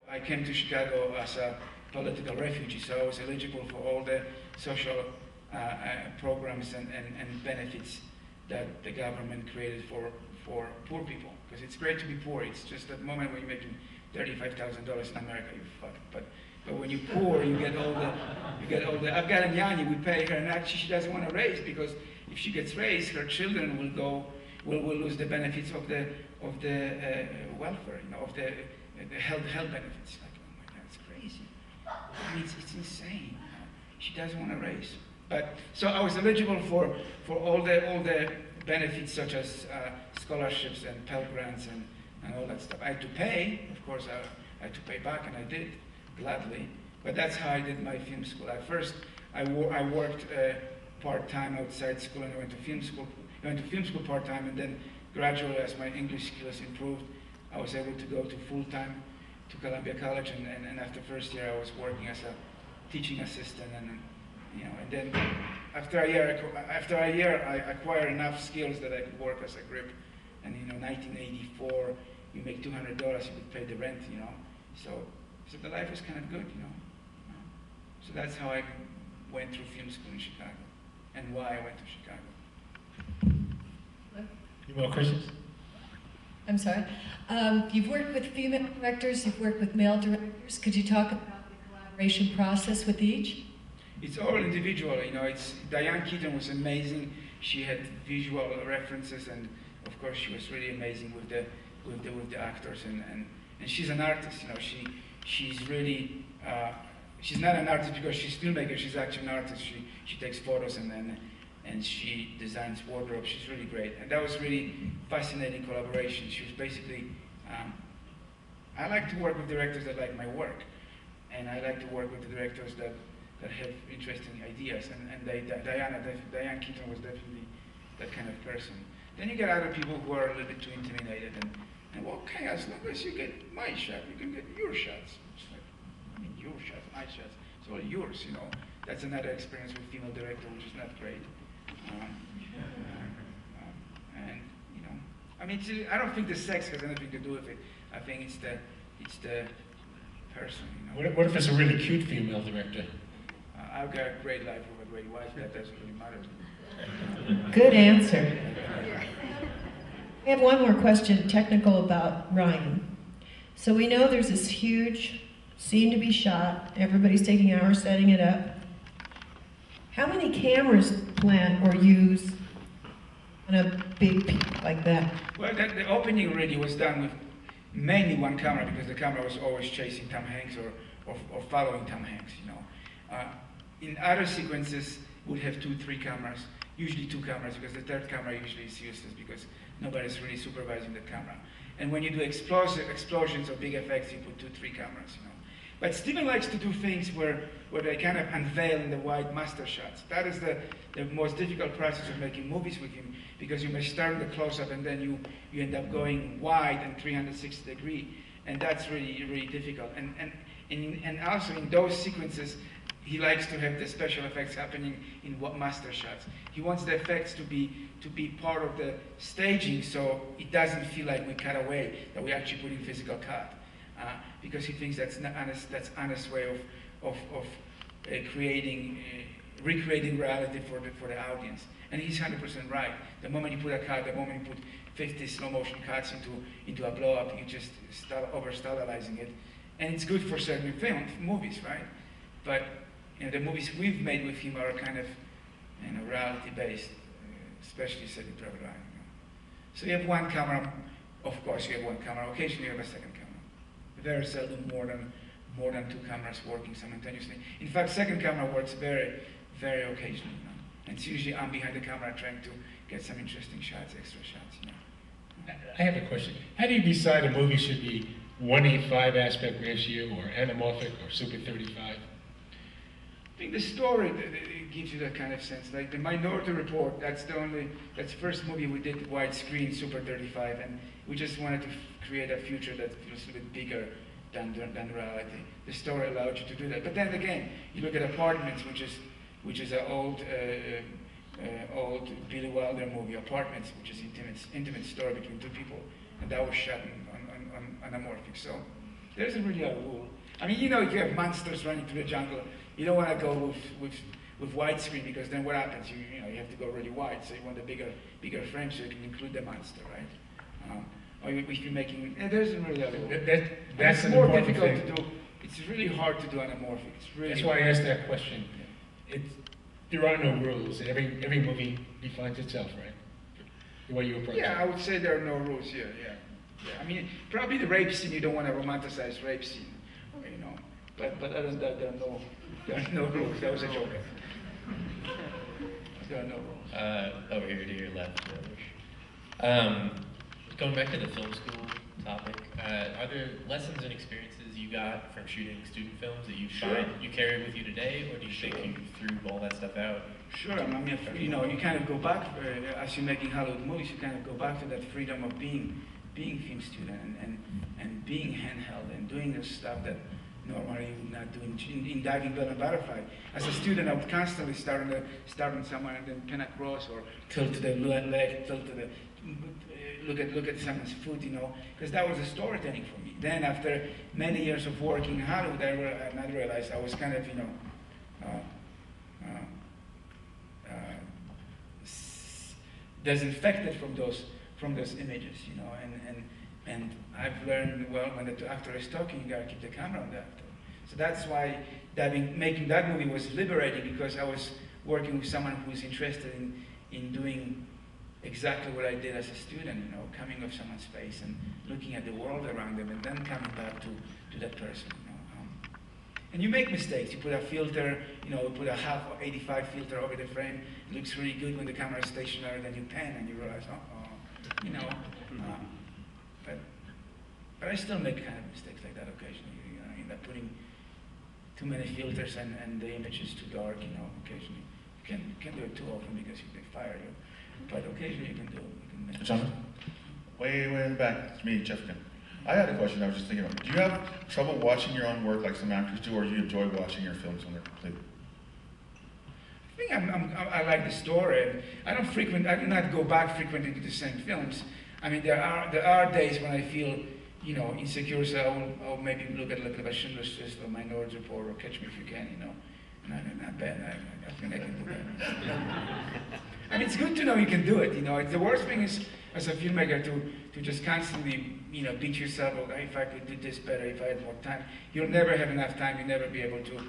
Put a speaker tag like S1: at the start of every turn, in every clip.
S1: I came to Chicago as a political refugee, so I was eligible for all the social programs and benefits that the government created for poor people. Because it's great to be poor. It's just at the moment when you're making $35,000 in America, you're fucked. But when you're poor, you get all the. I've got a nanny. We pay her, and actually she doesn't want to raise, because if she gets raised, her children will lose the benefits of the welfare, of the health benefits. Like, oh my God, it's crazy. I mean, it's insane. She doesn't want to raise. But so I was eligible for all the benefits, such as scholarships and Pell Grants and all that stuff. I had to pay, of course. I had to pay back, and I did gladly. But that's how I did my film school. At first, I worked part-time outside school, and I went to film school. I went to film school part-time, and then gradually, as my English skills improved, I was able to go to full-time to Columbia College, and after first year, I was working as a teaching assistant, and then after a year, I acquired enough skills that I could work as a grip. And 1984, you make $200, you could pay the rent, So the life was kind of good, So that's how I went through film school in Chicago, and why I went to Chicago.
S2: Any more questions?
S3: I'm sorry. You've worked with female directors, you've worked with male directors. Could you talk about the collaboration process with each?
S1: It's all individual, Diane Keaton was amazing. She had visual references, and of course she was really amazing with the actors, and she's an artist, she's really, she's not an artist because she's a filmmaker, she's actually an artist. She takes photos and she designs wardrobe. She's really great, and that was really fascinating collaboration. She was basically, I like to work with directors that like my work, and I like to work with the directors that have interesting ideas, and Diane Keaton was definitely that kind of person. Then you get other people who are a little bit too intimidated, and okay, as long as you get my shot, you can get your shots. It's like, I mean, your shots, my shots, it's all yours, That's another experience with female director, which is not great. And I mean, I don't think the sex has anything to do with it. I think it's the person.
S2: What if it's a really cute female director?
S1: I've got a great life with a great wife. That doesn't really matter.
S3: Good answer. I have one more question, technical, about Ryan. So we know there's this huge scene to be shot. Everybody's taking hours setting it up. How many cameras plan or use on a big piece like that?
S1: Well, the opening already was done with mainly one camera, because the camera was always chasing Tom Hanks or following Tom Hanks, In other sequences, we'd have 2-3 cameras, usually 2 cameras, because the third camera usually is useless because nobody's really supervising the camera. And when you do explosions or big effects, you put 2-3 cameras, But Steven likes to do things where they kind of unveil in the wide master shots. That is the most difficult process of making movies with him, because you may start with a close-up and then you end up going wide and 360 degree, and that's really, really difficult. And also in those sequences, he likes to have the special effects happening in master shots. He wants the effects to be part of the staging, so it doesn't feel like we cut away, that we actually put in physical cut. Because he thinks that's honest way of recreating reality for the audience. And he's 100% right. The moment you put a cut, the moment you put 50 slow motion cuts into a blow up, you just over stylizing it. And it's good for certain movies, right? But the movies we've made with him are kind of reality based, especially Saving Private Ryan. So you have one camera. Of course, you have one camera. Occasionally, you have a second camera. Very seldom more than 2 cameras working simultaneously. In fact, second camera works very, very occasionally. And it's usually I'm behind the camera trying to get some interesting shots, extra shots.
S2: I have a question. How do you decide a movie should be 1:5 aspect ratio, or anamorphic, or super 35?
S1: I think the story it gives you that kind of sense. Like the Minority Report, that's the first movie we did widescreen, super 35, and we just wanted to create a future that feels a little bit bigger than reality. The story allowed you to do that. But then again, you look at Apartments, which is an old Billy Wilder movie, Apartments, which is intimate story between 2 people, and that was shot on anamorphic. So There isn't really a rule. I mean, you know, if you have monsters running through the jungle, you don't want to go with widescreen, because then what happens? You know, you have to go really wide, so you want a bigger frame so you can include the monster, right? Or if you're making, there isn't really a rule.
S2: That's
S1: it's more difficult to do. It's really hard to do anamorphic. It's really
S2: That's why I asked that question. There are no rules. Every movie defines itself, right? The way you approach it.
S1: Yeah, I would say there are no rules here. Yeah. I mean, probably the rape scene, you don't want to romanticize rape scene, you know. But other than that, there are no rules. That was a joke. There are no rules.
S4: Over here to your left. Going back to the film school topic, are there lessons and experiences you got from shooting student films that you find you carry with you today, or do you think you threw all that stuff out?
S1: Sure. I mean, you know, you kind of go back as you're making Hollywood movies. You kind of go back to that freedom of being film student and being handheld and doing the stuff that normally you would not do in diving, bell, and butterfly. As a student, I would constantly start on someone and then pen across, or tilt to the leg, tilt to the look at someone's foot, you know, because that was a storytelling for me. Then after many years of working in Hollywood, I realized I was kind of, you know, disinfected from those images, you know, and I've learned, well, when the actor is talking, you gotta keep the camera on the actor. So that's why making that movie was liberating, because I was working with someone who was interested in doing exactly what I did as a student, you know, coming off someone's face and looking at the world around them, and then coming back to that person, you know. And you make mistakes. You put a filter, you know, put a half or 85 filter over the frame. It looks really good when the camera is stationary. Then you pan and you realize, you know. But I still make kind of mistakes like that occasionally. You know, end up putting too many filters and the image is too dark. You know, occasionally you can't do it too often because you can fire you. But occasionally you can do it. You can make
S5: John, way in the back. It's me, Jeff. I had a question I was just thinking about. Do you have trouble watching your own work like some actors do, or do you enjoy watching your films when they're complete?
S1: I think I like the story. I do not go back frequently to the same films. I mean, there are days when I feel, you know, insecure, so I'll maybe look at a Schindler's List or Minority Report or Catch Me If You Can, you know. And I'm not bad. I think I can do that. I mean, it's good to know you can do it, you know. The worst thing is, as a filmmaker, to just constantly, you know, beat yourself up. If I could do this better, if I had more time. You'll never have enough time. You'll never be able to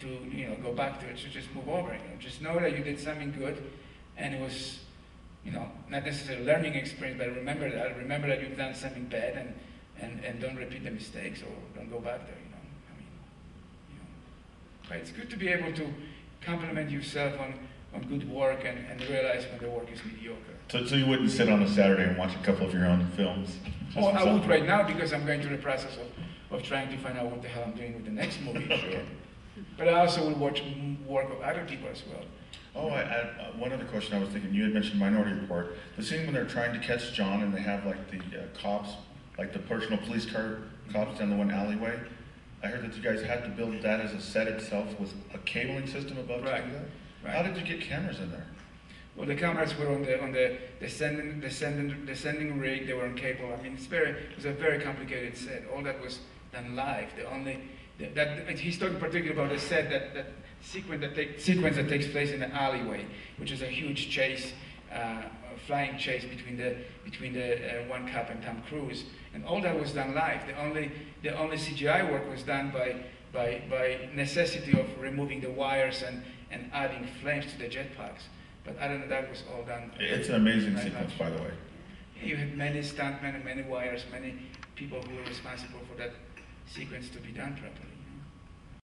S1: you know, go back to it. So just move over. You know, just know that you did something good, and it was, you know, not necessarily a learning experience, but remember that you've done something bad, and don't repeat the mistakes, or don't go back there. You know, I mean, you know, but it's good to be able to compliment yourself on good work and realize when the work is mediocre.
S5: So you wouldn't sit on a Saturday and watch a couple of your own films?
S1: Oh, I would right now, because I'm going through the process of trying to find out what the hell I'm doing with the next movie. Sure. But I also will watch work of other people as well.
S5: Oh, one other question I was thinking. You had mentioned Minority Report. The scene when they're trying to catch John and they have like the cops, like the personal police car cops down the one alleyway. I heard that you guys had to build that as a set itself with a cabling system above to do that.
S1: Right.
S5: How did you get cameras in there?
S1: Well, the cameras were on the descending rig. They were on cable. I mean, it was a very complicated set. All that was done live. He's talking particularly about the set that sequence that takes place in the alleyway, which is a huge chase, flying chase between the one cop and Tom Cruise, and all that was done live. The only CGI work was done by necessity of removing the wires and adding flames to the jetpacks. But other than that, was all done.
S5: It's an amazing sequence, by the way.
S1: You had many stuntmen and many wires, many people who were responsible for that sequence to be done properly.